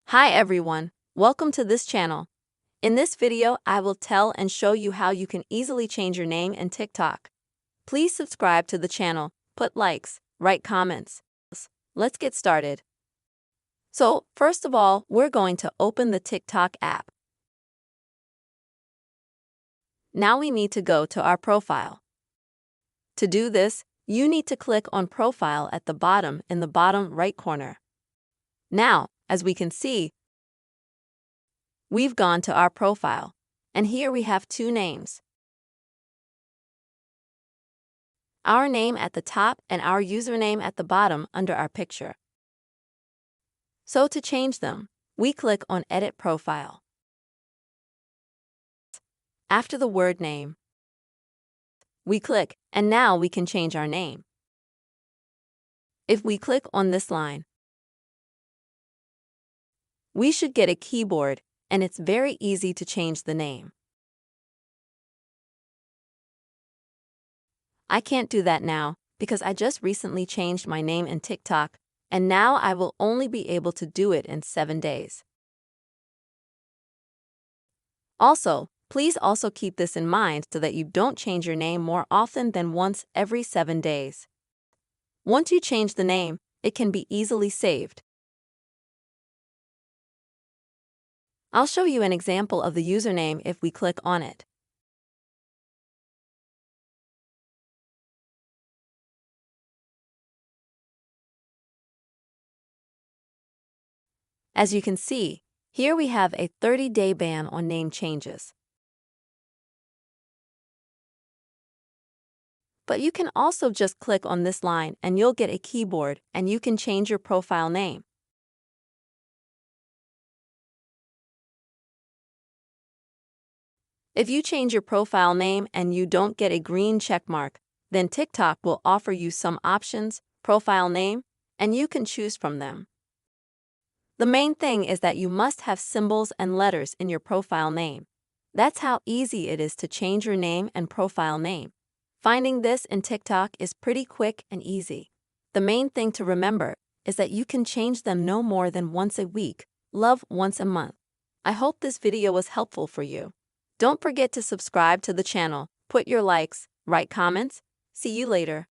Hi everyone, welcome to this channel. In this video, I will tell and show you how you can easily change your name in TikTok. Please subscribe to the channel, put likes, write comments. Let's get started. So, first of all, we're going to open the TikTok app. Now we need to go to our profile. To do this, you need to click on Profile at the bottom in the bottom right corner. Now, as we can see, we've gone to our profile, and here we have two names. Our name at the top and our username at the bottom under our picture. So to change them, we click on Edit Profile. After the word name, we click, and now we can change our name. If we click on this line, we should get a keyboard, and it's very easy to change the name. I can't do that now because I just recently changed my name in TikTok, and now I will only be able to do it in 7 days. Also, please also keep this in mind so that you don't change your name more often than once every 7 days. Once you change the name, it can be easily saved. I'll show you an example of the username if we click on it. As you can see, here we have a 30-day ban on name changes. But you can also just click on this line and you'll get a keyboard and you can change your profile name. If you change your profile name and you don't get a green check mark, then TikTok will offer you some options, profile name, and you can choose from them. The main thing is that you must have symbols and letters in your profile name. That's how easy it is to change your name and profile name. Finding this in TikTok is pretty quick and easy. The main thing to remember is that you can change them no more than once a week, love once a month. I hope this video was helpful for you. Don't forget to subscribe to the channel, put your likes, write comments. See you later.